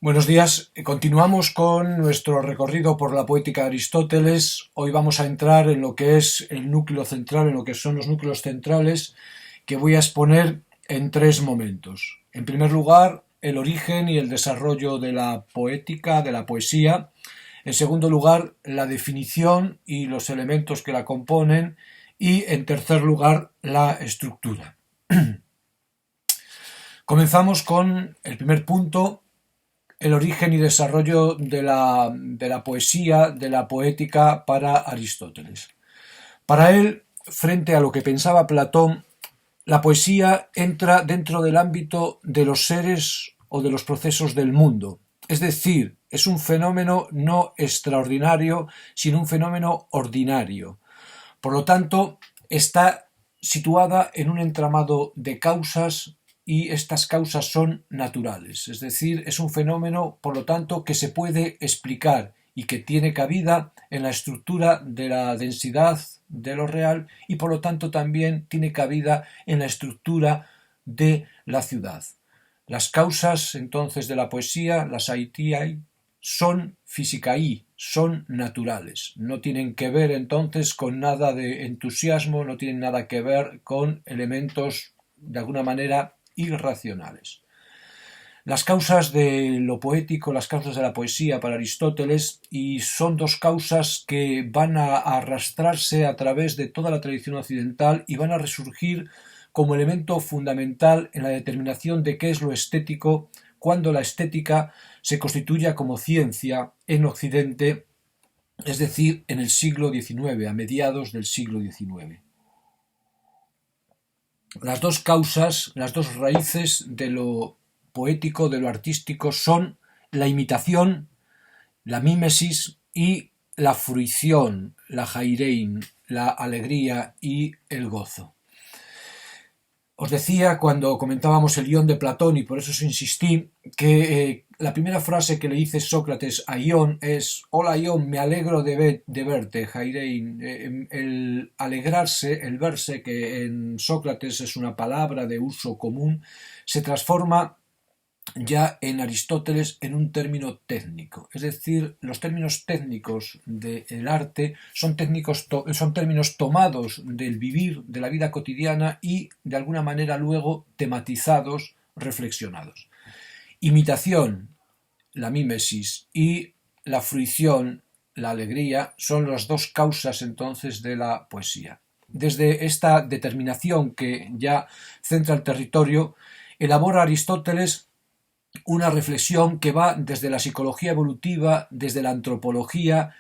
Buenos días. Continuamos con nuestro recorrido por la poética de Aristóteles. Hoy vamos a entrar en lo que es el núcleo central, en lo que son los núcleos centrales, que voy a exponer en tres momentos. En primer lugar, el origen y el desarrollo de la poética, de la poesía. En segundo lugar, la definición y los elementos que la componen. Y en tercer lugar, la estructura. Comenzamos con el primer punto: el origen y desarrollo de la poesía, de la poética para Aristóteles. Para él, frente a lo que pensaba Platón, la poesía entra dentro del ámbito de los seres o de los procesos del mundo. Es decir, es un fenómeno no extraordinario, sino un fenómeno ordinario. Por lo tanto, está situada en un entramado de causas, y estas causas son naturales, es decir, es un fenómeno, por lo tanto, que se puede explicar y que tiene cabida en la estructura de la densidad de lo real y, por lo tanto, también tiene cabida en la estructura de la ciudad. Las causas, entonces, de la poesía, las aitiai, son physicae, son naturales, no tienen que ver entonces con nada de entusiasmo, no tienen nada que ver con elementos de alguna manera irracionales. Las causas de lo poético, las causas de la poesía para Aristóteles, y son dos causas que van a arrastrarse a través de toda la tradición occidental y van a resurgir como elemento fundamental en la determinación de qué es lo estético cuando la estética se constituya como ciencia en Occidente, es decir, en el siglo XIX, a mediados del siglo XIX. Las dos causas, las dos raíces de lo poético, de lo artístico, son la imitación, la mímesis y la fruición, la hairein, la alegría y el gozo. Os decía cuando comentábamos el Ión de Platón, y por eso os insistí, que la primera frase que le dice Sócrates a Ión es: hola Ión, me alegro de verte, hairein. El alegrarse, el verse, que en Sócrates es una palabra de uso común, se transforma ya en Aristóteles en un término técnico. Es decir, los términos técnicos del arte son términos tomados del vivir, de la vida cotidiana, y de alguna manera luego tematizados, reflexionados. Imitación, la mímesis, y la fruición, la alegría, son las dos causas entonces de la poesía. Desde esta determinación que ya centra el territorio, elabora Aristóteles una reflexión que va desde la psicología evolutiva, desde la antropología,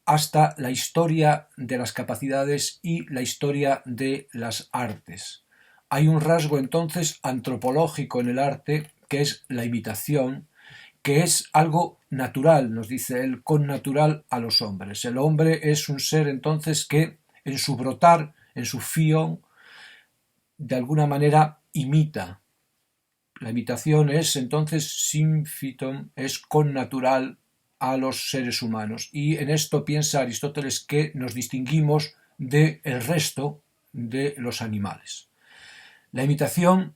hasta la historia de las capacidades y la historia de las artes. Hay un rasgo entonces antropológico en el arte, que es la imitación, que es algo natural, nos dice él, connatural a los hombres. El hombre es un ser entonces que en su brotar, en su fion, de alguna manera imita. La imitación es entonces symphyton, es connatural a los seres humanos, y en esto piensa Aristóteles que nos distinguimos del resto de los animales. La imitación,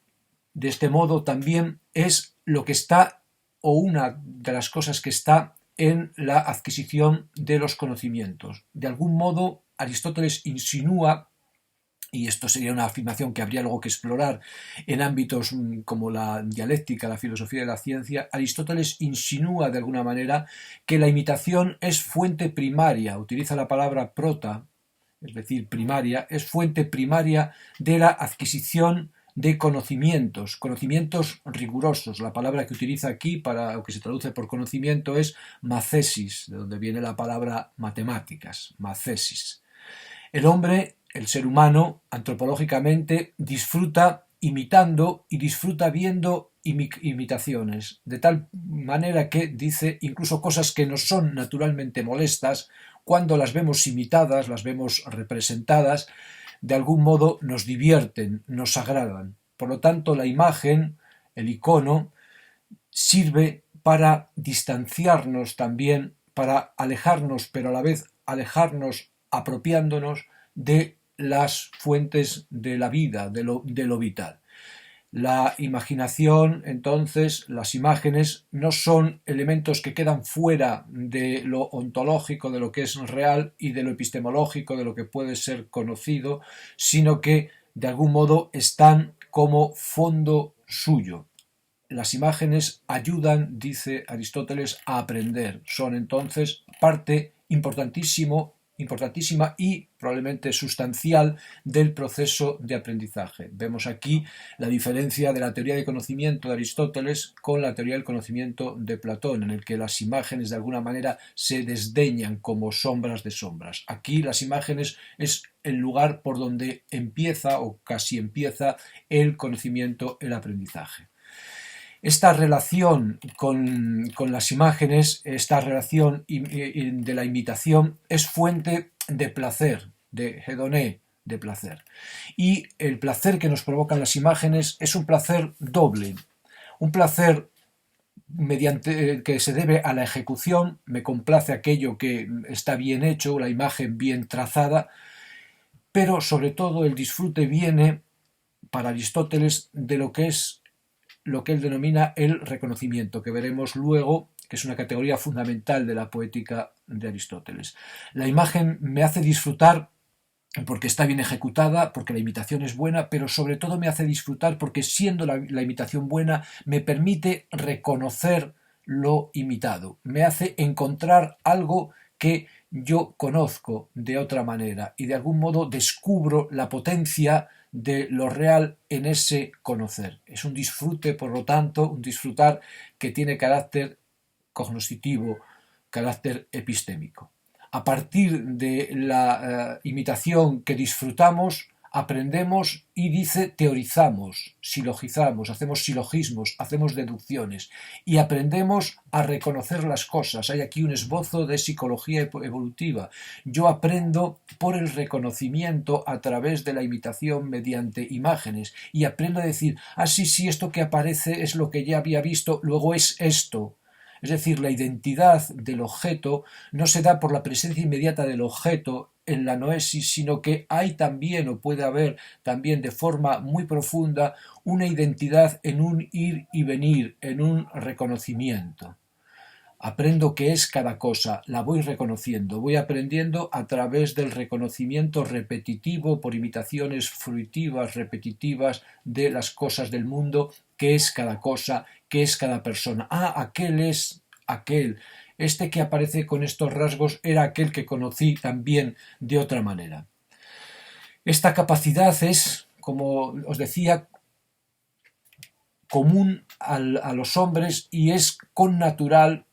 de este modo, también es lo que está, o una de las cosas que está, en la adquisición de los conocimientos. De algún modo, Aristóteles insinúa, y esto sería una afirmación que habría luego que explorar en ámbitos como la dialéctica, la filosofía de la ciencia, Aristóteles insinúa de alguna manera que la imitación es fuente primaria, utiliza la palabra prota, es decir, primaria, es fuente primaria de la adquisición de conocimientos rigurosos. La palabra que utiliza aquí, para lo que se traduce por conocimiento, es mathesis, de donde viene la palabra matemáticas, mathesis. El hombre, el ser humano, antropológicamente, disfruta imitando y disfruta viendo imitaciones, de tal manera que dice incluso cosas que nos son naturalmente molestas, cuando las vemos imitadas, las vemos representadas, de algún modo nos divierten, nos agradan. Por lo tanto, la imagen, el icono, sirve para distanciarnos también, para alejarnos, pero a la vez alejarnos apropiándonos de las fuentes de la vida, de lo vital. La imaginación, entonces, las imágenes no son elementos que quedan fuera de lo ontológico, de lo que es real y de lo epistemológico, de lo que puede ser conocido, sino que de algún modo están como fondo suyo. Las imágenes ayudan, dice Aristóteles, a aprender. Son entonces parte importantísima y probablemente sustancial del proceso de aprendizaje. Vemos aquí la diferencia de la teoría del conocimiento de Aristóteles con la teoría del conocimiento de Platón, en el que las imágenes de alguna manera se desdeñan como sombras de sombras. Aquí las imágenes es el lugar por donde empieza o casi empieza el conocimiento, el aprendizaje. Esta relación con las imágenes, esta relación de la imitación es fuente de placer, de hedoné, de placer. Y el placer que nos provocan las imágenes es un placer doble, un placer mediante que se debe a la ejecución, me complace aquello que está bien hecho, la imagen bien trazada, pero sobre todo el disfrute viene para Aristóteles de lo que él denomina el reconocimiento, que veremos luego, que es una categoría fundamental de la poética de Aristóteles. La imagen me hace disfrutar porque está bien ejecutada, porque la imitación es buena, pero sobre todo me hace disfrutar porque siendo la imitación buena me permite reconocer lo imitado, me hace encontrar algo que yo conozco de otra manera y de algún modo descubro la potencia de lo real en ese conocer. Es un disfrute, por lo tanto, un disfrutar que tiene carácter cognoscitivo, carácter epistémico. A partir de la imitación que disfrutamos, aprendemos y dice teorizamos, silogizamos, hacemos silogismos, hacemos deducciones y aprendemos a reconocer las cosas. Hay aquí un esbozo de psicología evolutiva. Yo aprendo por el reconocimiento a través de la imitación mediante imágenes y aprendo a decir, sí, esto que aparece es lo que ya había visto, luego es esto. Es decir, la identidad del objeto no se da por la presencia inmediata del objeto en la noesis, sino que hay también, o puede haber también de forma muy profunda, una identidad en un ir y venir, en un reconocimiento. Aprendo qué es cada cosa, la voy reconociendo, voy aprendiendo a través del reconocimiento repetitivo por imitaciones fruitivas, repetitivas de las cosas del mundo, qué es cada cosa, qué es cada persona. Aquel es aquel. Este que aparece con estos rasgos era aquel que conocí también de otra manera. Esta capacidad es, como os decía, común a los hombres y es connatural,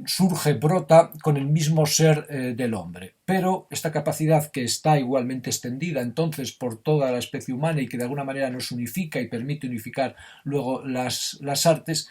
surge, brota con el mismo ser del hombre. Pero esta capacidad que está igualmente extendida entonces por toda la especie humana y que de alguna manera nos unifica y permite unificar luego las artes,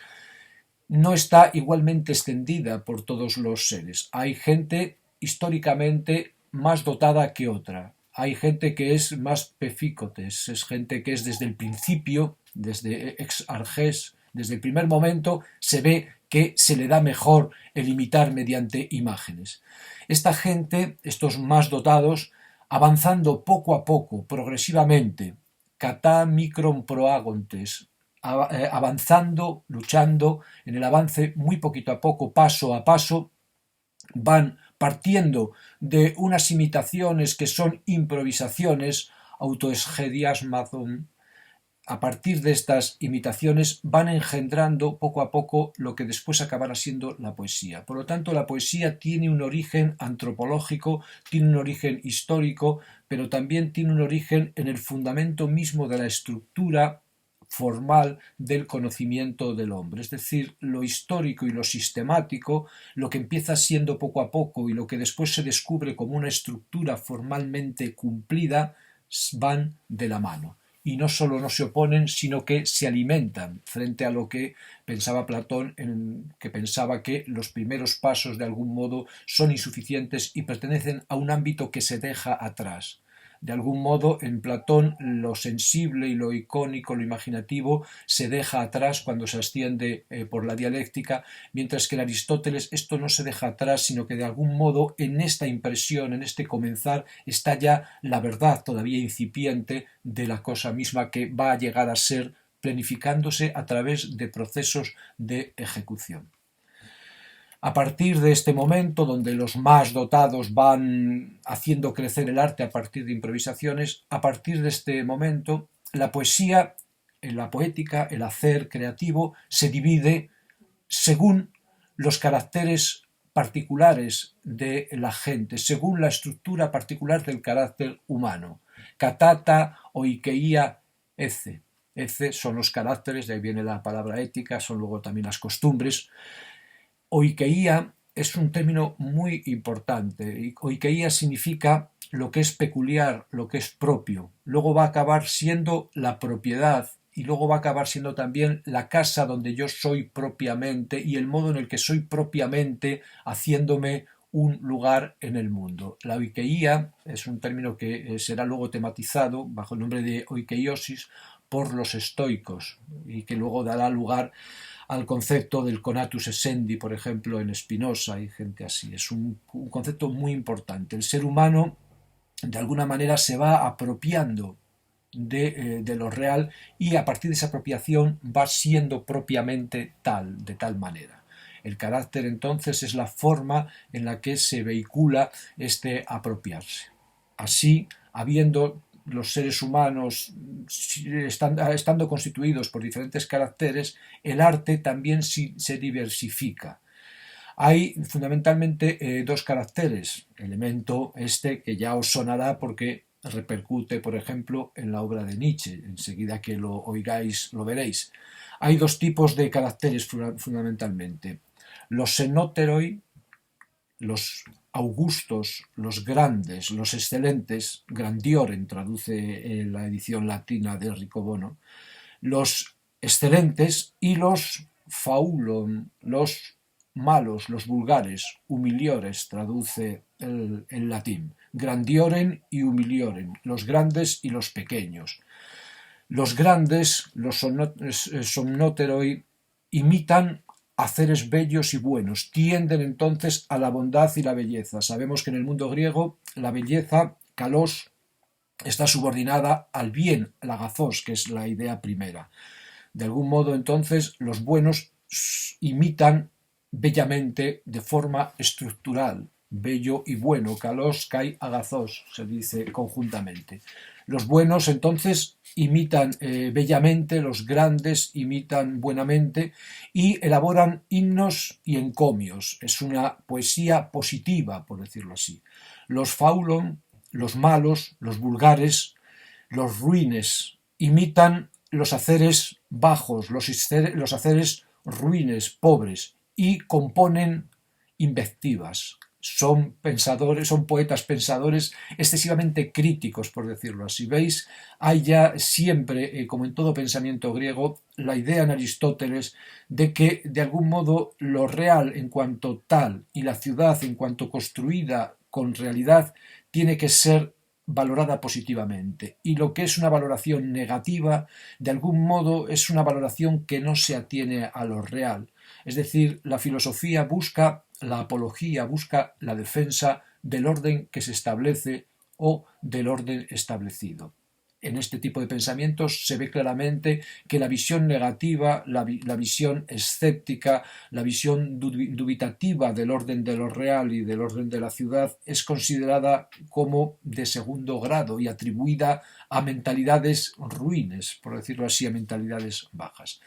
no está igualmente extendida por todos los seres. Hay gente históricamente más dotada que otra. Hay gente que es más pefícotes, es gente que es desde el principio, desde ex arges, desde el primer momento, se ve que se le da mejor el imitar mediante imágenes. Esta gente, estos más dotados, avanzando poco a poco, progresivamente, catá micron proagontes, avanzando, luchando, en el avance muy poquito a poco, paso a paso, van partiendo de unas imitaciones que son improvisaciones, autoesgediasmazon. A partir de estas imitaciones van engendrando poco a poco lo que después acabará siendo la poesía. Por lo tanto, la poesía tiene un origen antropológico, tiene un origen histórico, pero también tiene un origen en el fundamento mismo de la estructura formal del conocimiento del hombre, es decir, lo histórico y lo sistemático, lo que empieza siendo poco a poco y lo que después se descubre como una estructura formalmente cumplida, van de la mano. Y no solo no se oponen, sino que se alimentan frente a lo que pensaba Platón, que pensaba que los primeros pasos de algún modo son insuficientes y pertenecen a un ámbito que se deja atrás. De algún modo, en Platón, lo sensible y lo icónico, lo imaginativo, se deja atrás cuando se asciende por la dialéctica, mientras que en Aristóteles esto no se deja atrás, sino que de algún modo en esta impresión, en este comenzar, está ya la verdad todavía incipiente de la cosa misma que va a llegar a ser planificándose a través de procesos de ejecución. A partir de este momento, donde los más dotados van haciendo crecer el arte a partir de improvisaciones, a partir de este momento, la poesía, la poética, el hacer creativo, se divide según los caracteres particulares de la gente, según la estructura particular del carácter humano. Katata, oikeia, eze. Eze son los caracteres, de ahí viene la palabra ética, son luego también las costumbres. Oikeia es un término muy importante. Oikeia significa lo que es peculiar, lo que es propio. Luego va a acabar siendo la propiedad y luego va a acabar siendo también la casa donde yo soy propiamente y el modo en el que soy propiamente haciéndome un lugar en el mundo. La oikeia es un término que será luego tematizado bajo el nombre de oikeiosis por los estoicos y que luego dará lugar al concepto del conatus essendi, por ejemplo, en Spinoza y gente así. Es un concepto muy importante. El ser humano, de alguna manera, se va apropiando de lo real y a partir de esa apropiación va siendo propiamente tal, de tal manera. El carácter, entonces, es la forma en la que se vehicula este apropiarse. Así, habiendo los seres humanos estando constituidos por diferentes caracteres, el arte también se diversifica. Hay fundamentalmente dos caracteres, elemento este que ya os sonará porque repercute, por ejemplo, en la obra de Nietzsche, enseguida que lo oigáis lo veréis. Hay dos tipos de caracteres fundamentalmente, los xenóteroi, los augustos, los grandes, los excelentes, grandioren traduce en la edición latina de Riccobono, los excelentes y los faulon, los malos, los vulgares, humiliores traduce el latín, grandioren y humilioren, los grandes y los pequeños. Los grandes, los somnoteroi, imitan haceres bellos y buenos, tienden entonces a la bondad y la belleza. Sabemos que en el mundo griego la belleza, kalos, está subordinada al bien, la agazos, que es la idea primera. De algún modo entonces los buenos imitan bellamente de forma estructural, bello y bueno, kalos kai agazos, se dice conjuntamente. Los buenos entonces imitan bellamente, los grandes imitan buenamente y elaboran himnos y encomios. Es una poesía positiva, por decirlo así. Los faulon, los malos, los vulgares, los ruines, imitan los haceres bajos, los haceres ruines, pobres, y componen invectivas. Son pensadores, son poetas pensadores excesivamente críticos, por decirlo así. ¿Veis? Hay ya siempre, como en todo pensamiento griego, la idea en Aristóteles de que, de algún modo, lo real en cuanto tal y la ciudad en cuanto construida con realidad tiene que ser valorada positivamente. Y lo que es una valoración negativa, de algún modo, es una valoración que no se atiene a lo real. Es decir, la filosofía busca la apología, busca la defensa del orden que se establece o del orden establecido. En este tipo de pensamientos se ve claramente que la visión negativa, la visión escéptica, la visión dubitativa del orden de lo real y del orden de la ciudad es considerada como de segundo grado y atribuida a mentalidades ruines, por decirlo así, a mentalidades bajas.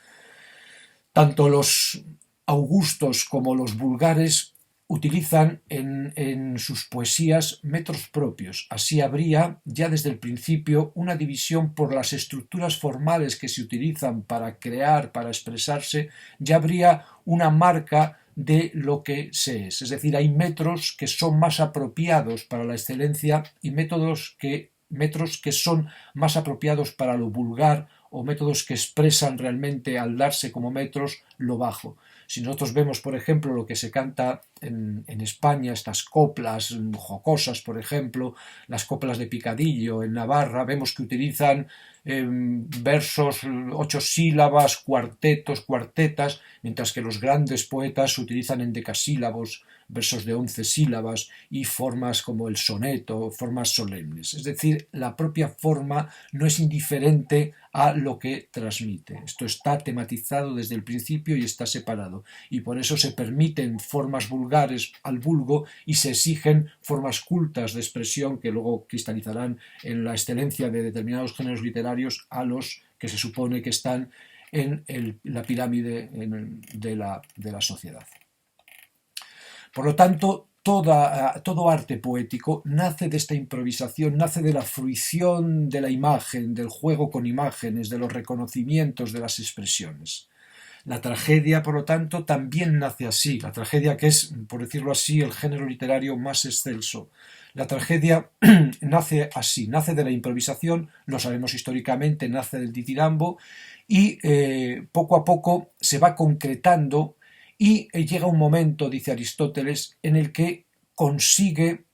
Tanto los augustos como los vulgares utilizan en sus poesías metros propios. Así habría ya desde el principio una división por las estructuras formales que se utilizan para crear, para expresarse, ya habría una marca de lo que se es. Es decir, hay metros que son más apropiados para la excelencia y metros que son más apropiados para lo vulgar o métodos que expresan realmente al darse como metros lo bajo. Si nosotros vemos, por ejemplo, lo que se canta en España, estas coplas jocosas, por ejemplo, las coplas de picadillo en Navarra, vemos que utilizan versos, 8 sílabas, cuartetos, cuartetas, mientras que los grandes poetas utilizan endecasílabos, versos de 11 sílabas y formas como el soneto, formas solemnes. Es decir, la propia forma no es indiferente a lo que transmite. Esto está tematizado desde el principio y está separado. Y por eso se permiten formas vulgares al vulgo y se exigen formas cultas de expresión que luego cristalizarán en la excelencia de determinados géneros literarios a los que se supone que están en la pirámide de la sociedad. Por lo tanto, todo arte poético nace de esta improvisación, nace de la fruición de la imagen, del juego con imágenes, de los reconocimientos de las expresiones. La tragedia, por lo tanto, también nace así. La tragedia, que es, por decirlo así, el género literario más excelso. La tragedia nace así, nace de la improvisación, lo sabemos históricamente, nace del ditirambo y poco a poco se va concretando y llega un momento, dice Aristóteles, en el que consigue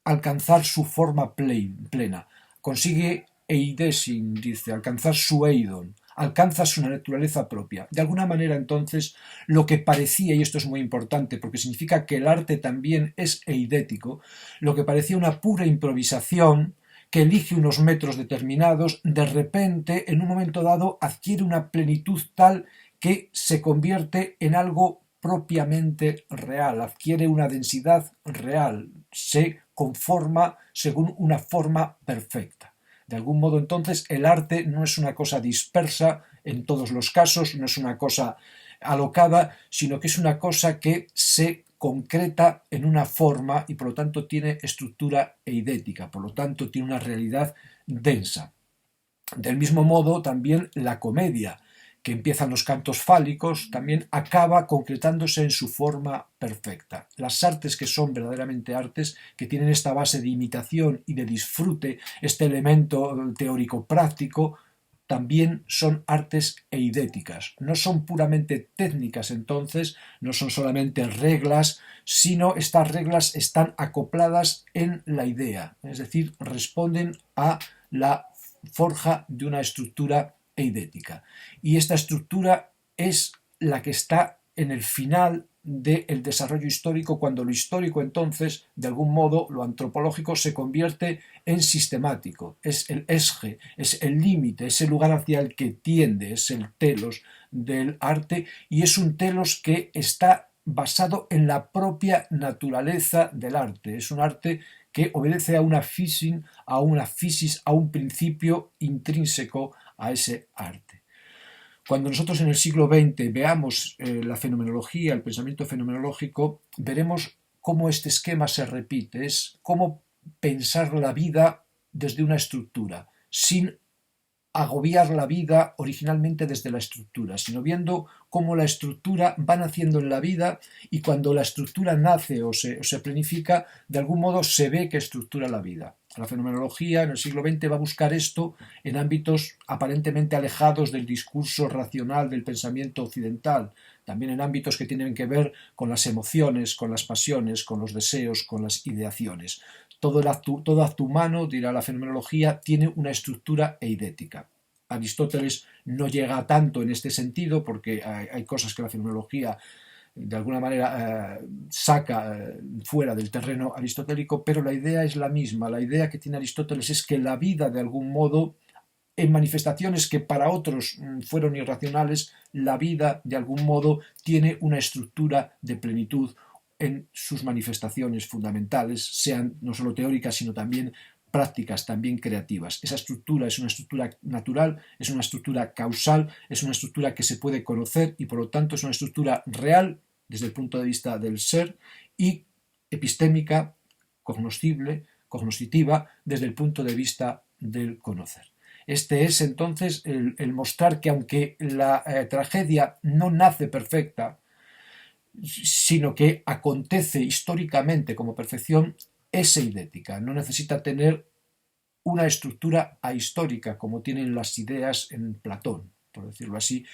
alcanzar su forma plena, consigue eidesin, dice, alcanzar su eidon, alcanza su naturaleza propia. De alguna manera, entonces, lo que parecía, y esto es muy importante porque significa que el arte también es eidético, lo que parecía una pura improvisación que elige unos metros determinados, de repente, en un momento dado, adquiere una plenitud tal que se convierte en algo propiamente real, adquiere una densidad real, se conforma según una forma perfecta. De algún modo, entonces, el arte no es una cosa dispersa en todos los casos, no es una cosa alocada, sino que es una cosa que se concreta en una forma y por lo tanto tiene estructura eidética, por lo tanto tiene una realidad densa. Del mismo modo, también la comedia, que empiezan los cantos fálicos, también acaba concretándose en su forma perfecta. Las artes que son verdaderamente artes, que tienen esta base de imitación y de disfrute, este elemento teórico-práctico, también son artes eidéticas. No son puramente técnicas entonces, no son solamente reglas, sino estas reglas están acopladas en la idea, es decir, responden a la forja de una estructura eidética. Y esta estructura es la que está en el final del desarrollo histórico, cuando lo histórico entonces, de algún modo, lo antropológico se convierte en sistemático, es el esge, es el límite, es el lugar hacia el que tiende, es el telos del arte y es un telos que está basado en la propia naturaleza del arte, es un arte que obedece a una fisis, a un principio intrínseco a ese arte. Cuando nosotros en el siglo XX veamos la fenomenología, el pensamiento fenomenológico, veremos cómo este esquema se repite, es cómo pensar la vida desde una estructura, sin agobiar la vida originalmente desde la estructura, sino viendo cómo la estructura va naciendo en la vida y cuando la estructura nace o se planifica, de algún modo se ve que estructura la vida. La fenomenología en el siglo XX va a buscar esto en ámbitos aparentemente alejados del discurso racional del pensamiento occidental, también en ámbitos que tienen que ver con las emociones, con las pasiones, con los deseos, con las ideaciones. Todo acto humano, dirá la fenomenología, tiene una estructura eidética. Aristóteles no llega tanto en este sentido porque hay cosas que la fenomenología de alguna manera saca fuera del terreno aristotélico, pero la idea es la misma. La idea que tiene Aristóteles es que la vida, de algún modo, en manifestaciones que para otros fueron irracionales, la vida, de algún modo, tiene una estructura de plenitud en sus manifestaciones fundamentales, sean no solo teóricas, sino también prácticas, también creativas. Esa estructura es una estructura natural, es una estructura causal, es una estructura que se puede conocer y por lo tanto es una estructura real desde el punto de vista del ser y epistémica, cognoscitiva, desde el punto de vista del conocer. Este es entonces el mostrar que aunque la tragedia no nace perfecta, sino que acontece históricamente como perfección, es eidética, no necesita tener una estructura ahistórica como tienen las ideas en Platón, por decirlo así,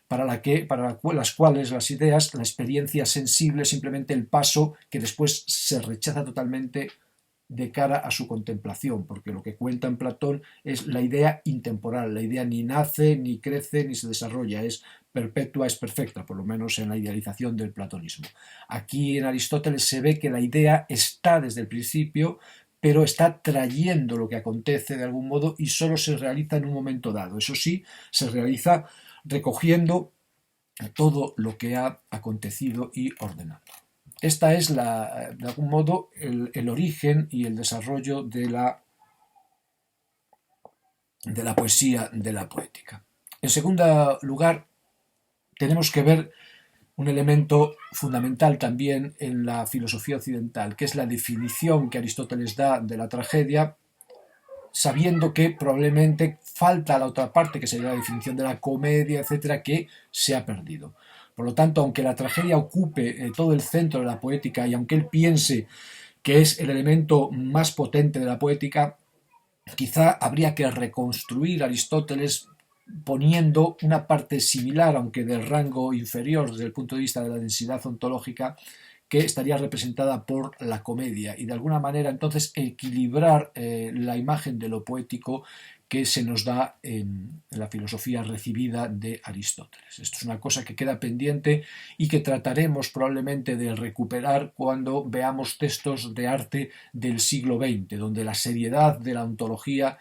para las cuales las ideas, la experiencia sensible es simplemente el paso que después se rechaza totalmente de cara a su contemplación, porque lo que cuenta en Platón es la idea intemporal, la idea ni nace, ni crece, ni se desarrolla, es perpetua, es perfecta, por lo menos en la idealización del platonismo. Aquí en Aristóteles se ve que la idea está desde el principio, pero está trayendo lo que acontece de algún modo y solo se realiza en un momento dado. Eso sí, se realiza recogiendo todo lo que ha acontecido y ordenando. Esta es, de algún modo, el origen y el desarrollo de la poesía, de la poética. En segundo lugar, tenemos que ver un elemento fundamental también en la filosofía occidental, que es la definición que Aristóteles da de la tragedia, sabiendo que probablemente falta la otra parte, que sería la definición de la comedia, etcétera, que se ha perdido. Por lo tanto, aunque la tragedia ocupe todo el centro de la poética y aunque él piense que es el elemento más potente de la poética, quizá habría que reconstruir Aristóteles poniendo una parte similar, aunque del rango inferior desde el punto de vista de la densidad ontológica, que estaría representada por la comedia y de alguna manera entonces equilibrar la imagen de lo poético que se nos da en la filosofía recibida de Aristóteles. Esto es una cosa que queda pendiente y que trataremos probablemente de recuperar cuando veamos textos de arte del siglo XX, donde la seriedad de la ontología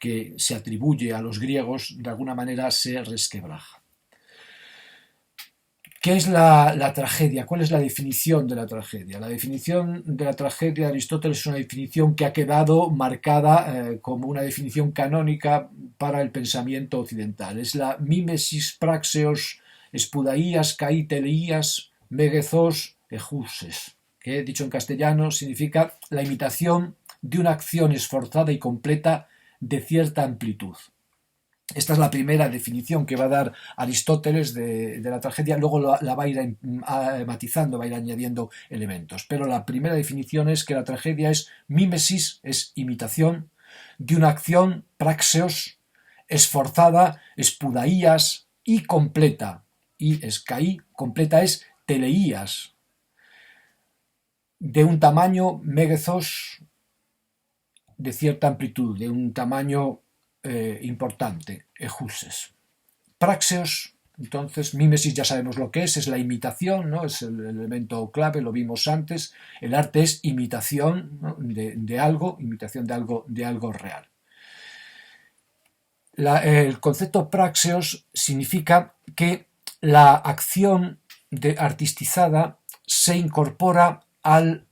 que se atribuye a los griegos de alguna manera se resquebraja. ¿Qué es la tragedia? ¿Cuál es la definición de la tragedia? La definición de la tragedia de Aristóteles es una definición que ha quedado marcada como una definición canónica para el pensamiento occidental. Es la mimesis praxeos espudaías kai teleías megethos ejuses, que dicho en castellano significa la imitación de una acción esforzada y completa de cierta amplitud. Esta es la primera definición que va a dar Aristóteles de la tragedia, luego la va a ir matizando, va a ir añadiendo elementos. Pero la primera definición es que la tragedia es mimesis, es imitación, de una acción, praxeos, esforzada, espudaías y completa. Y escaí, completa es teleías, de un tamaño, megethos, de cierta amplitud, de un tamaño importante, ejuses. Praxeos, entonces, mímesis ya sabemos lo que es la imitación, ¿no? Es el elemento clave, lo vimos antes. El arte es imitación, ¿no? de algo, imitación de algo real. El concepto praxeos significa que la acción artistizada se incorpora al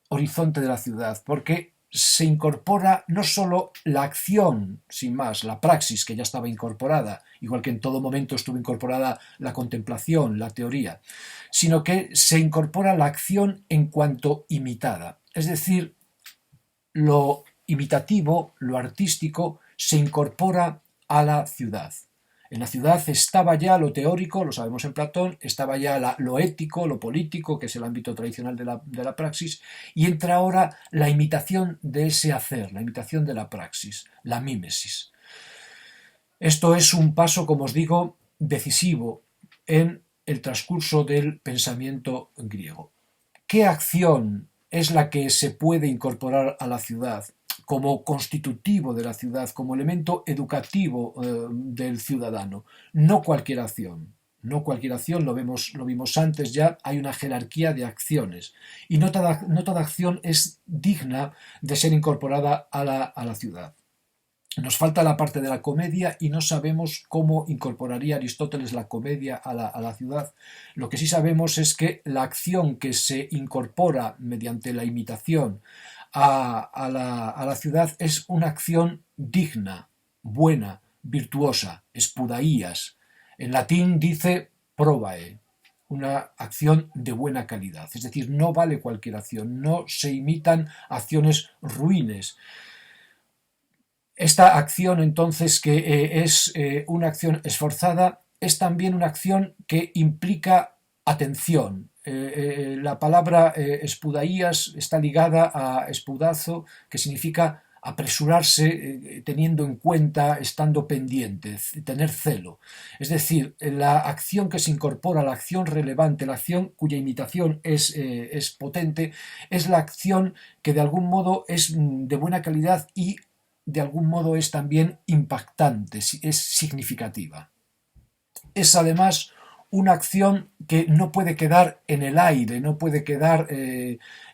horizonte de la ciudad, porque se incorpora no solo la acción, sin más, la praxis que ya estaba incorporada, igual que en todo momento estuvo incorporada la contemplación, la teoría, sino que se incorpora la acción en cuanto imitada. Es decir, lo imitativo, lo artístico, se incorpora a la ciudad. En la ciudad estaba ya lo teórico, lo sabemos en Platón, estaba ya lo ético, lo político, que es el ámbito tradicional de la praxis, y entra ahora la imitación de ese hacer, la imitación de la praxis, la mímesis. Esto es un paso, como os digo, decisivo en el transcurso del pensamiento griego. ¿Qué acción es la que se puede incorporar a la ciudad como constitutivo de la ciudad, como elemento educativo del ciudadano? No cualquier acción. No cualquier acción, lo vimos antes ya, hay una jerarquía de acciones. Y no toda acción es digna de ser incorporada a la ciudad. Nos falta la parte de la comedia y no sabemos cómo incorporaría Aristóteles la comedia a la ciudad. Lo que sí sabemos es que la acción que se incorpora mediante la imitación a la ciudad es una acción digna, buena, virtuosa, espudaías. En latín dice probae, una acción de buena calidad. Es decir, no vale cualquier acción, no se imitan acciones ruines. Esta acción, entonces, que es una acción esforzada, es también una acción que implica atención. La palabra espudaías está ligada a espudazo, que significa apresurarse teniendo en cuenta, estando pendiente, tener celo. Es decir, la acción que se incorpora, la acción relevante, la acción cuya imitación es potente, es la acción que de algún modo es de buena calidad y de algún modo es también impactante, es significativa. Es además una acción que no puede quedar en el aire, no puede quedar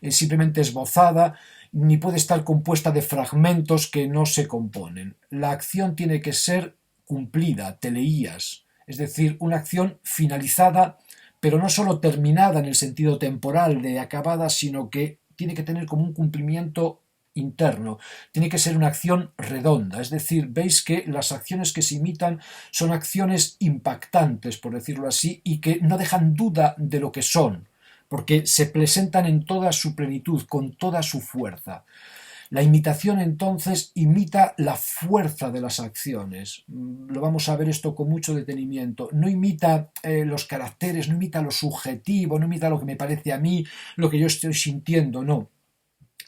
simplemente esbozada, ni puede estar compuesta de fragmentos que no se componen. La acción tiene que ser cumplida, teleías, es decir, una acción finalizada, pero no solo terminada en el sentido temporal de acabada, sino que tiene que tener como un cumplimiento interno, tiene que ser una acción redonda, es decir, veis que las acciones que se imitan son acciones impactantes, por decirlo así, y que no dejan duda de lo que son, porque se presentan en toda su plenitud, con toda su fuerza. La imitación entonces imita la fuerza de las acciones. Lo vamos a ver esto con mucho detenimiento. No imita los caracteres, no imita lo subjetivo, no imita lo que me parece a mí, lo que yo estoy sintiendo, no.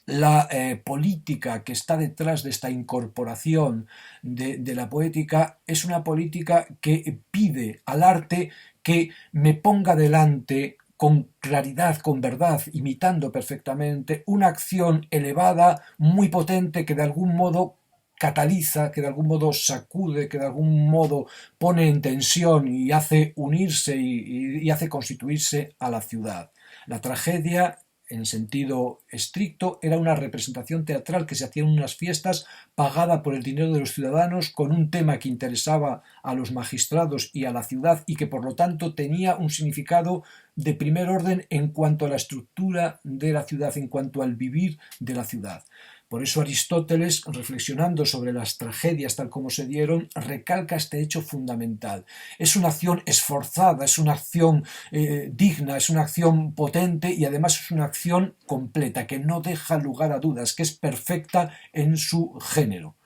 La política que está detrás de esta incorporación de la poética es una política que pide al arte que me ponga delante con claridad, con verdad, imitando perfectamente una acción elevada, muy potente, que de algún modo cataliza, que de algún modo sacude, que de algún modo pone en tensión y hace unirse y hace constituirse a la ciudad. La tragedia, en sentido estricto, era una representación teatral que se hacía en unas fiestas pagada por el dinero de los ciudadanos con un tema que interesaba a los magistrados y a la ciudad y que por lo tanto tenía un significado de primer orden en cuanto a la estructura de la ciudad, en cuanto al vivir de la ciudad. Por eso Aristóteles, reflexionando sobre las tragedias tal como se dieron, recalca este hecho fundamental. Es una acción esforzada, es una acción digna, es una acción potente y además es una acción completa, que no deja lugar a dudas, que es perfecta en su género.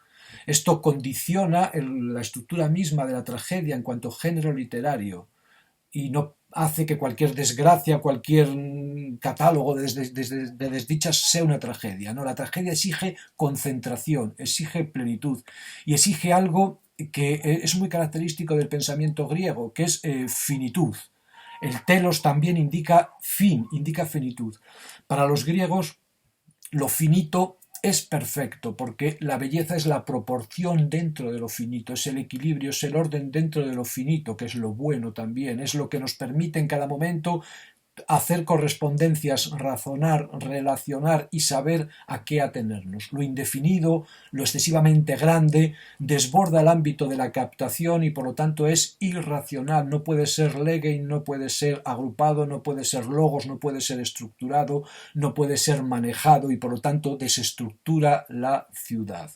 Esto condiciona la estructura misma de la tragedia en cuanto género literario y no hace que cualquier desgracia, cualquier catálogo de desdichas sea una tragedia. No, la tragedia exige concentración, exige plenitud y exige algo que es muy característico del pensamiento griego, que es finitud. El telos también indica fin, indica finitud. Para los griegos, lo finito es perfecto, porque la belleza es la proporción dentro de lo finito, es el equilibrio, es el orden dentro de lo finito, que es lo bueno también, es lo que nos permite en cada momento hacer correspondencias, razonar, relacionar y saber a qué atenernos. Lo indefinido, lo excesivamente grande, desborda el ámbito de la captación y por lo tanto es irracional, no puede ser legein, no puede ser agrupado, no puede ser logos, no puede ser estructurado, no puede ser manejado y por lo tanto desestructura la ciudad.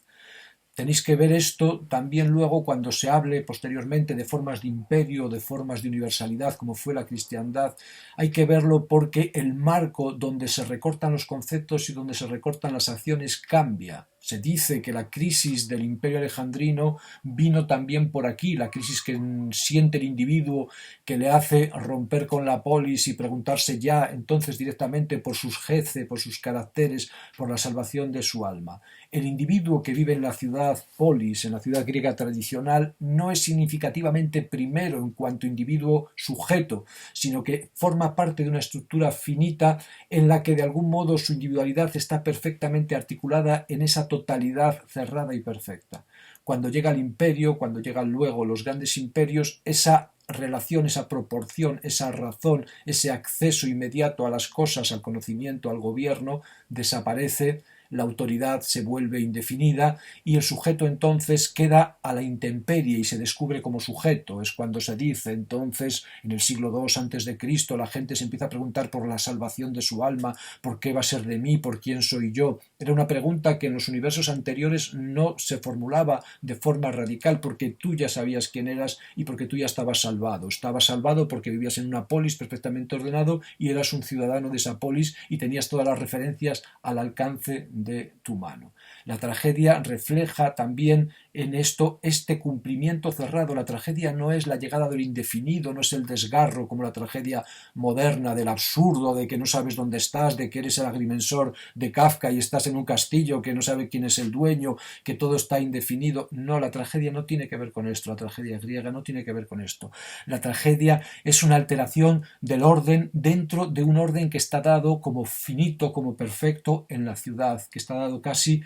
Tenéis que ver esto también luego cuando se hable posteriormente de formas de imperio, de formas de universalidad, como fue la cristiandad. Hay que verlo porque el marco donde se recortan los conceptos y donde se recortan las acciones cambia. Se dice que la crisis del imperio alejandrino vino también por aquí, la crisis que siente el individuo, que le hace romper con la polis y preguntarse ya entonces directamente por sus jece, por sus caracteres, por la salvación de su alma. El individuo que vive en la ciudad polis, en la ciudad griega tradicional, no es significativamente primero en cuanto individuo sujeto, sino que forma parte de una estructura finita en la que de algún modo su individualidad está perfectamente articulada en esa totalidad cerrada y perfecta. Cuando llega el imperio, cuando llegan luego los grandes imperios, esa relación, esa proporción, esa razón, ese acceso inmediato a las cosas, al conocimiento, al gobierno, desaparece, la autoridad se vuelve indefinida y el sujeto entonces queda a la intemperie y se descubre como sujeto. Es cuando se dice entonces, en el siglo II a.C., la gente se empieza a preguntar por la salvación de su alma, por qué va a ser de mí, por quién soy yo. Era una pregunta que en los universos anteriores no se formulaba de forma radical, porque tú ya sabías quién eras y porque tú ya estabas salvado. Estabas salvado porque vivías en una polis perfectamente ordenado y eras un ciudadano de esa polis y tenías todas las referencias al alcance de tu mano. La tragedia refleja también en esto este cumplimiento cerrado. La tragedia no es la llegada del indefinido, no es el desgarro como la tragedia moderna del absurdo, de que no sabes dónde estás, de que eres el agrimensor de Kafka y estás en un castillo que no sabe quién es el dueño, que todo está indefinido. No, la tragedia no tiene que ver con esto, la tragedia griega no tiene que ver con esto. La tragedia es una alteración del orden dentro de un orden que está dado como finito, como perfecto en la ciudad, que está dado casi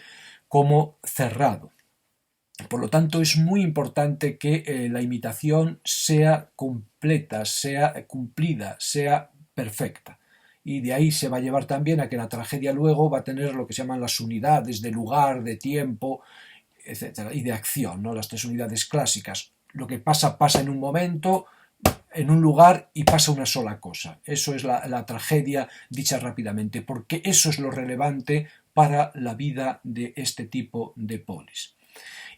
como cerrado. Por lo tanto, es muy importante que la imitación sea completa, sea cumplida, sea perfecta. Y de ahí se va a llevar también a que la tragedia luego va a tener lo que se llaman las unidades de lugar, de tiempo, etcétera, y de acción, ¿no? Las tres unidades clásicas. Lo que pasa, pasa en un momento, en un lugar y pasa una sola cosa. Eso es la tragedia dicha rápidamente, porque eso es lo relevante para la vida de este tipo de polis.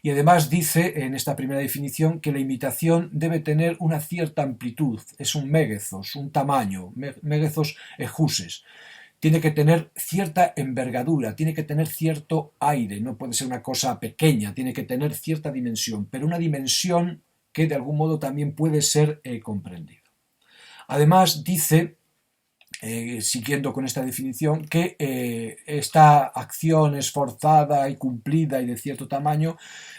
Y además dice en esta primera definición que la imitación debe tener una cierta amplitud, es un megethos, un tamaño, megethos ejuses. Tiene que tener cierta envergadura, tiene que tener cierto aire, no puede ser una cosa pequeña, tiene que tener cierta dimensión, pero una dimensión que de algún modo también puede ser comprendida. Además dice, siguiendo con esta definición, que esta acción esforzada y cumplida y de cierto tamaño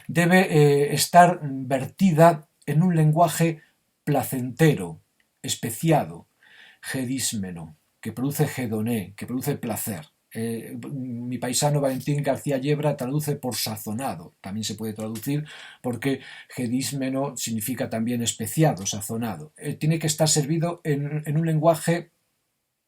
debe estar vertida en un lenguaje placentero, especiado, gedísmeno, que produce gedoné, que produce placer. Mi paisano Valentín García Yebra traduce por sazonado, también se puede traducir porque gedísmeno significa también especiado, sazonado. Tiene que estar servido en un lenguaje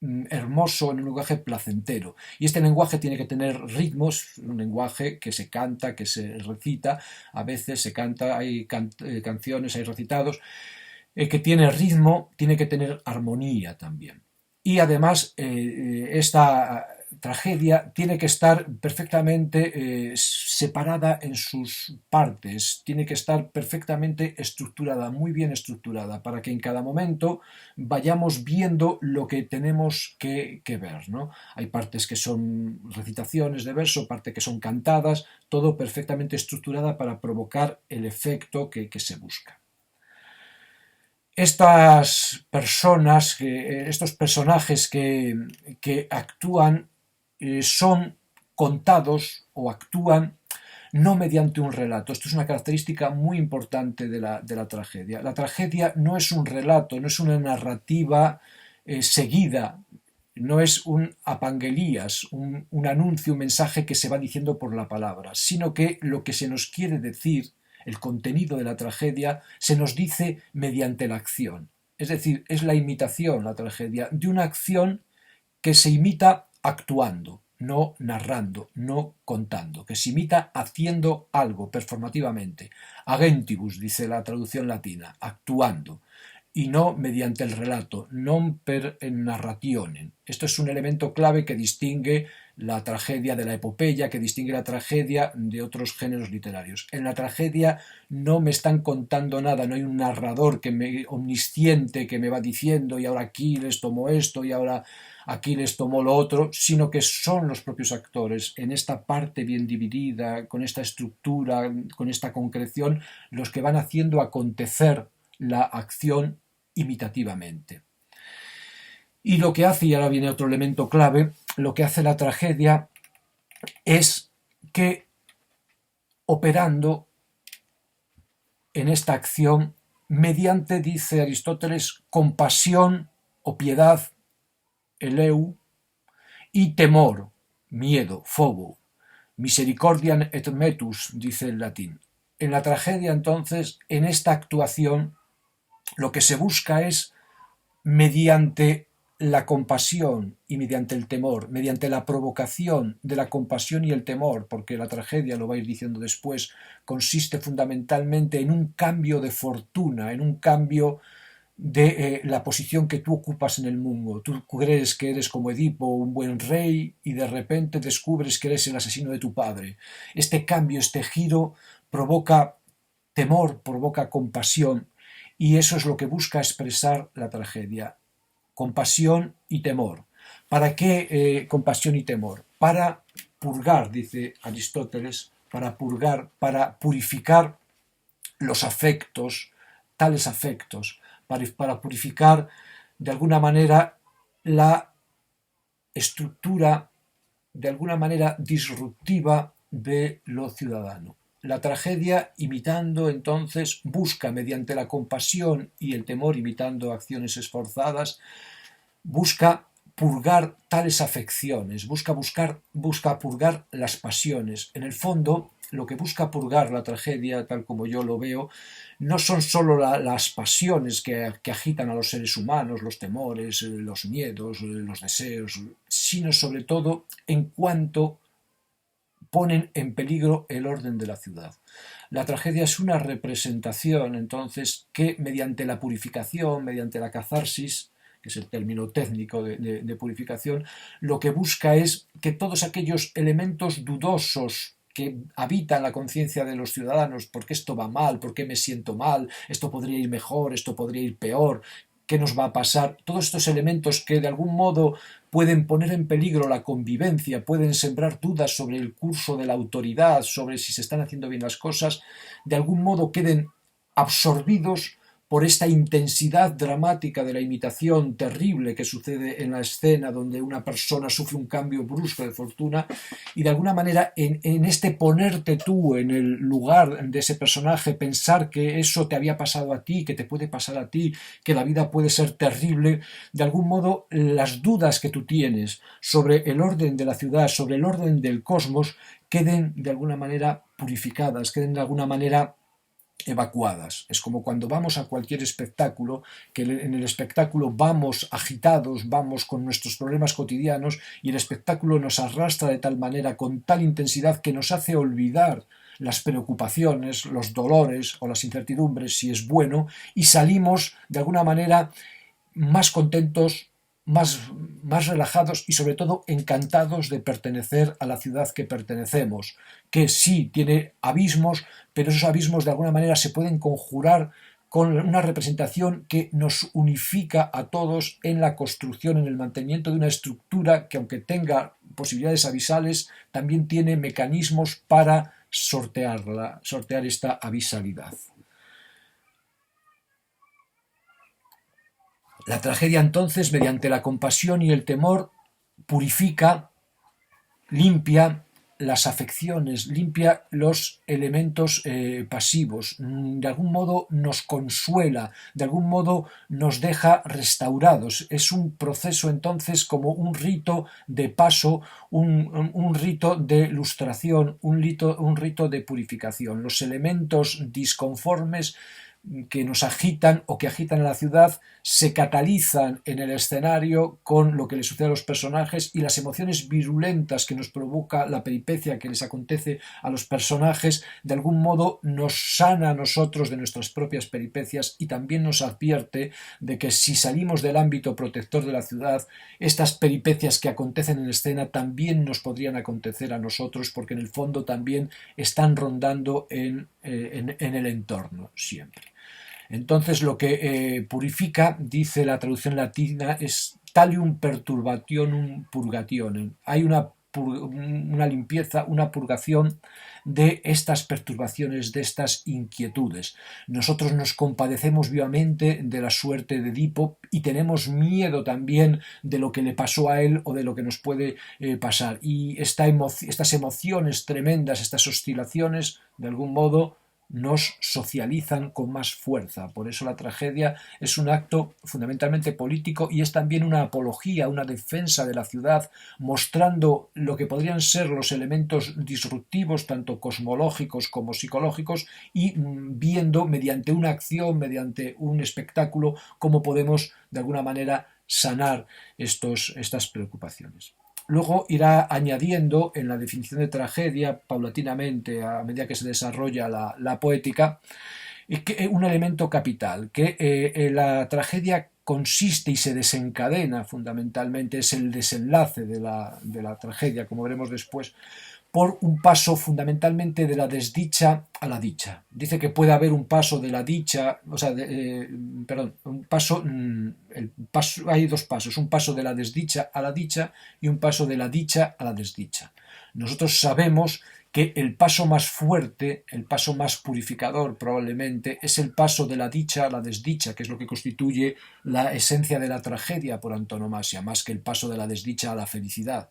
hermoso, en un lenguaje placentero. Y este lenguaje tiene que tener ritmos, un lenguaje que se canta, que se recita, a veces se canta, hay canciones, hay recitados, que tiene ritmo, tiene que tener armonía también. Y además esta tragedia tiene que estar perfectamente separada en sus partes, tiene que estar perfectamente estructurada, muy bien estructurada, para que en cada momento vayamos viendo lo que tenemos que ver, ¿no? Hay partes que son recitaciones de verso, partes que son cantadas, todo perfectamente estructurada para provocar el efecto que se busca. Estas personas, estos personajes que actúan son contados o actúan no mediante un relato. Esto es una característica muy importante de la tragedia. La tragedia no es un relato, no es una narrativa seguida, no es un apangelías, un anuncio, un mensaje que se va diciendo por la palabra, sino que lo que se nos quiere decir, el contenido de la tragedia, se nos dice mediante la acción. Es decir, es la imitación, la tragedia, de una acción que se imita actuando, no narrando, no contando, que se imita haciendo algo performativamente. Agentibus, dice la traducción latina, actuando, y no mediante el relato, non per narrationem. Esto es un elemento clave que distingue la tragedia de la epopeya, que distingue la tragedia de otros géneros literarios. En la tragedia no me están contando nada, no hay un narrador omnisciente que me va diciendo y ahora Aquiles tomó esto y ahora Aquiles tomó lo otro, sino que son los propios actores, en esta parte bien dividida, con esta estructura, con esta concreción, los que van haciendo acontecer la acción imitativamente. Y lo que hace, y ahora viene otro elemento clave, lo que hace la tragedia es que operando en esta acción mediante, dice Aristóteles, compasión o piedad, eleu, y temor, miedo, fobo, misericordiam et metus, dice el latín. En la tragedia, entonces, en esta actuación, lo que se busca es, mediante la compasión y mediante el temor, mediante la provocación de la compasión y el temor, porque la tragedia, lo vais diciendo después, consiste fundamentalmente en un cambio de fortuna, en un cambio de la posición que tú ocupas en el mundo. Tú crees que eres como Edipo, un buen rey, y de repente descubres que eres el asesino de tu padre. Este cambio, este giro, provoca temor, provoca compasión, y eso es lo que busca expresar la tragedia. Compasión y temor. ¿Para qué compasión y temor? Para purgar, dice Aristóteles, para purgar, para purificar los afectos, tales afectos, para purificar de alguna manera la estructura, de alguna manera disruptiva de lo ciudadano. La tragedia, imitando entonces, busca mediante la compasión y el temor, imitando acciones esforzadas, busca purgar tales afecciones, busca purgar las pasiones. En el fondo, lo que busca purgar la tragedia, tal como yo lo veo, no son solo las pasiones que agitan a los seres humanos, los temores, los miedos, los deseos, sino sobre todo en cuanto ponen en peligro el orden de la ciudad. La tragedia es una representación, entonces, que mediante la purificación, mediante la catarsis, que es el término técnico de purificación, lo que busca es que todos aquellos elementos dudosos que habitan la conciencia de los ciudadanos, ¿por qué esto va mal? ¿Por qué me siento mal? ¿Esto podría ir mejor? ¿Esto podría ir peor? ¿Qué nos va a pasar? Todos estos elementos que de algún modo pueden poner en peligro la convivencia, pueden sembrar dudas sobre el curso de la autoridad, sobre si se están haciendo bien las cosas, de algún modo queden absorbidos por esta intensidad dramática de la imitación terrible que sucede en la escena donde una persona sufre un cambio brusco de fortuna y de alguna manera en este ponerte tú en el lugar de ese personaje, pensar que eso te había pasado a ti, que te puede pasar a ti, que la vida puede ser terrible, de algún modo las dudas que tú tienes sobre el orden de la ciudad, sobre el orden del cosmos, queden de alguna manera purificadas, queden de alguna manera evacuadas. Es como cuando vamos a cualquier espectáculo, que en el espectáculo vamos agitados, vamos con nuestros problemas cotidianos y el espectáculo nos arrastra de tal manera, con tal intensidad, que nos hace olvidar las preocupaciones, los dolores o las incertidumbres, si es bueno, y salimos de alguna manera más contentos, más relajados y sobre todo encantados de pertenecer a la ciudad que pertenecemos, que sí tiene abismos, pero esos abismos de alguna manera se pueden conjurar con una representación que nos unifica a todos en la construcción, en el mantenimiento de una estructura que, aunque tenga posibilidades abisales, también tiene mecanismos para sortear esta abisalidad. La tragedia entonces, mediante la compasión y el temor, purifica, limpia las afecciones, limpia los elementos pasivos, de algún modo nos consuela, de algún modo nos deja restaurados. Es un proceso entonces como un rito de paso, un rito de lustración, un rito de purificación. Los elementos disconformes que nos agitan o que agitan a la ciudad se catalizan en el escenario con lo que le sucede a los personajes y las emociones virulentas que nos provoca la peripecia que les acontece a los personajes de algún modo nos sana a nosotros de nuestras propias peripecias y también nos advierte de que si salimos del ámbito protector de la ciudad, estas peripecias que acontecen en escena también nos podrían acontecer a nosotros porque en el fondo también están rondando en el entorno siempre. Entonces lo que purifica, dice la traducción latina, es talium perturbationum purgationem. Hay una limpieza, una purgación de estas perturbaciones, de estas inquietudes. Nosotros nos compadecemos vivamente de la suerte de Edipo y tenemos miedo también de lo que le pasó a él o de lo que nos puede pasar. Y estas emociones tremendas, estas oscilaciones, de algún modo, nos socializan con más fuerza. Por eso la tragedia es un acto fundamentalmente político y es también una apología, una defensa de la ciudad, mostrando lo que podrían ser los elementos disruptivos, tanto cosmológicos como psicológicos, y viendo mediante una acción, mediante un espectáculo, cómo podemos de alguna manera sanar estas preocupaciones. Luego irá añadiendo en la definición de tragedia, paulatinamente, a medida que se desarrolla la poética, un elemento capital, que la tragedia consiste y se desencadena fundamentalmente, es el desenlace de la tragedia, como veremos después, por un paso fundamentalmente de la desdicha a la dicha. Dice que puede haber un paso de la dicha, hay dos pasos, un paso de la desdicha a la dicha y un paso de la dicha a la desdicha. Nosotros sabemos que el paso más fuerte, el paso más purificador probablemente, es el paso de la dicha a la desdicha, que es lo que constituye la esencia de la tragedia por antonomasia, más que el paso de la desdicha a la felicidad.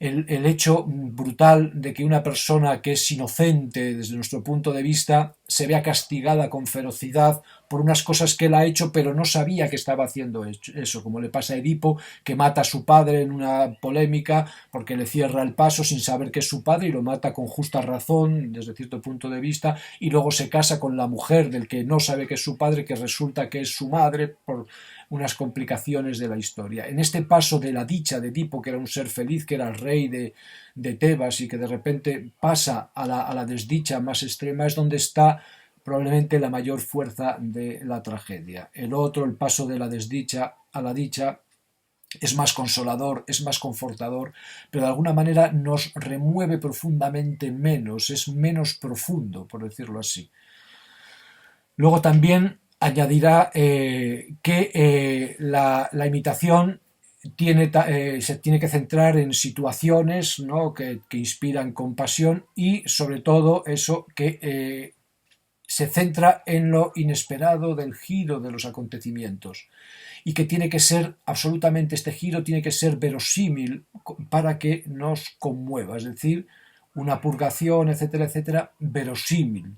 El hecho brutal de que una persona que es inocente desde nuestro punto de vista se vea castigada con ferocidad por unas cosas que él ha hecho pero no sabía que estaba haciendo eso, como le pasa a Edipo, que mata a su padre en una polémica porque le cierra el paso sin saber que es su padre y lo mata con justa razón desde cierto punto de vista, y luego se casa con la mujer del que no sabe que es su padre, que resulta que es su madre por unas complicaciones de la historia. En este paso de la dicha de Edipo, que era un ser feliz, que era el rey de Tebas y que de repente pasa a la desdicha más extrema, es donde está probablemente la mayor fuerza de la tragedia. El otro, el paso de la desdicha a la dicha, es más consolador, es más confortador, pero de alguna manera nos remueve profundamente menos, es menos profundo, por decirlo así. Luego también añadirá que la imitación se tiene que centrar en situaciones, ¿no?, que inspiran compasión, y sobre todo eso que se centra en lo inesperado del giro de los acontecimientos, y que tiene que ser absolutamente, este giro tiene que ser verosímil para que nos conmueva, es decir, una purgación, etcétera, etcétera, verosímil.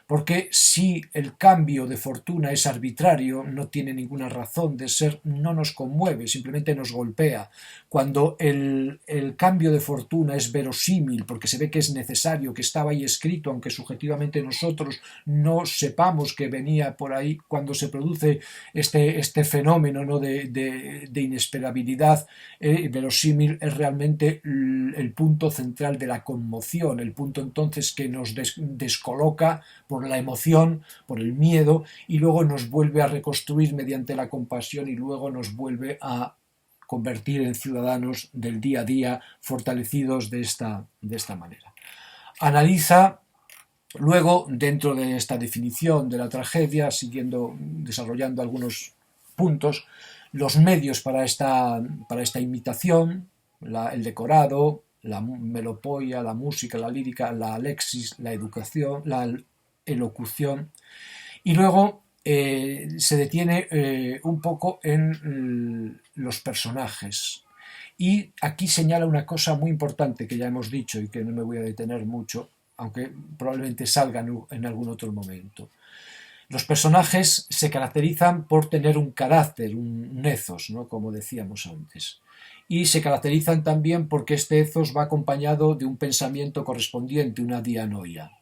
Porque si el cambio de fortuna es arbitrario, no tiene ninguna razón de ser, no nos conmueve, simplemente nos golpea. Cuando el cambio de fortuna es verosímil, porque se ve que es necesario, que estaba ahí escrito, aunque subjetivamente nosotros no sepamos que venía por ahí, cuando se produce este fenómeno, ¿no?, de inesperabilidad, verosímil es realmente el punto central de la conmoción, el punto entonces que nos descoloca por la emoción, por el miedo, y luego nos vuelve a reconstruir mediante la compasión, y luego nos vuelve a convertir en ciudadanos del día a día fortalecidos de esta manera. Analiza luego, dentro de esta definición de la tragedia, desarrollando algunos puntos, los medios para esta imitación, el decorado, la melopoia, la música, la lírica, la alexis, la educación, la elocución, y luego se detiene un poco en los personajes. Y aquí señala una cosa muy importante que ya hemos dicho y que no me voy a detener mucho, aunque probablemente salga en algún otro momento. Los personajes se caracterizan por tener un carácter, un ethos, ¿no?, como decíamos antes. Y se caracterizan también porque este ethos va acompañado de un pensamiento correspondiente, una dianoia.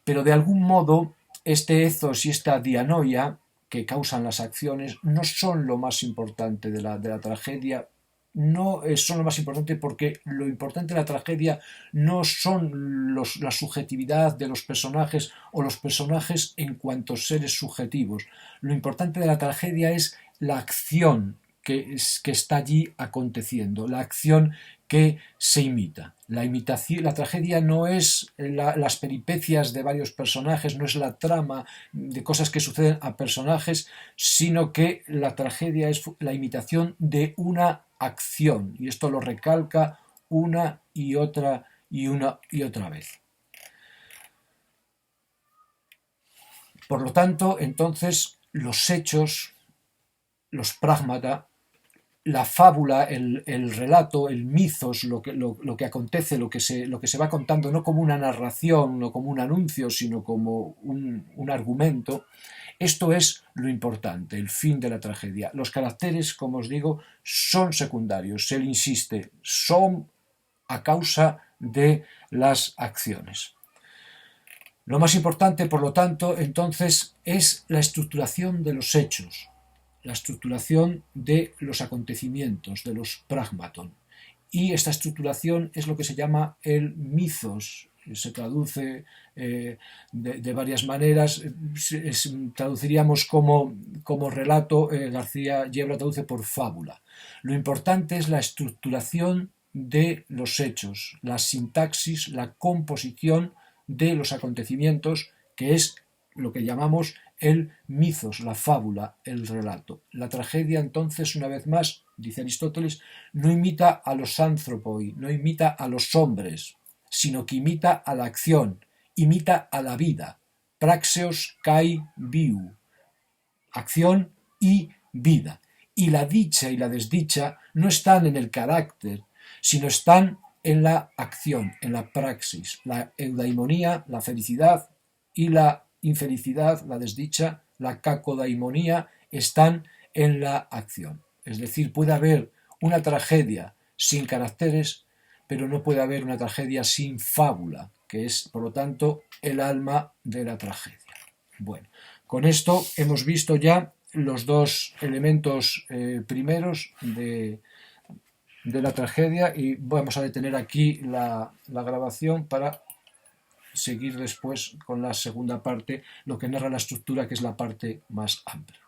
Pero de algún modo este ethos y esta dianoia que causan las acciones no son lo más importante de la tragedia, no son lo más importante, porque lo importante de la tragedia no son la subjetividad de los personajes o los personajes en cuanto seres subjetivos. Lo importante de la tragedia es la acción que está allí aconteciendo, la acción que se imita. La tragedia no es las peripecias de varios personajes, no es la trama de cosas que suceden a personajes, sino que la tragedia es la imitación de una acción, y esto lo recalca una y otra vez. Por lo tanto, entonces, los hechos, los pragmata, la fábula, el relato, el mitos, lo que acontece, lo que se va contando, no como una narración, no como un anuncio, sino como un argumento, esto es lo importante, el fin de la tragedia. Los caracteres, como os digo, son secundarios, él insiste, son a causa de las acciones. Lo más importante, por lo tanto, entonces, es la estructuración de los hechos, la estructuración de los acontecimientos, de los pragmaton. Y esta estructuración es lo que se llama el mythos. Se traduce de varias maneras, traduciríamos como relato, García Yebra traduce por fábula. Lo importante es la estructuración de los hechos, la sintaxis, la composición de los acontecimientos, que es lo que llamamos el mythos, la fábula, el relato. La tragedia, entonces, una vez más, dice Aristóteles, no imita a los anthropoi, no imita a los hombres. sino que imita a la acción, imita a la vida. Praxeos kai viu, acción y vida. Y la dicha y la desdicha no están en el carácter, sino están en la acción, en la praxis. La eudaimonía, la felicidad, y la infelicidad, la desdicha, la cacodaimonía, están en la acción. Es decir, puede haber una tragedia sin caracteres, pero no puede haber una tragedia sin fábula, que es, por lo tanto, el alma de la tragedia. Bueno, con esto hemos visto ya los dos elementos primeros de la tragedia, y vamos a detener aquí la grabación para seguir después con la segunda parte, lo que narra la estructura, que es la parte más amplia.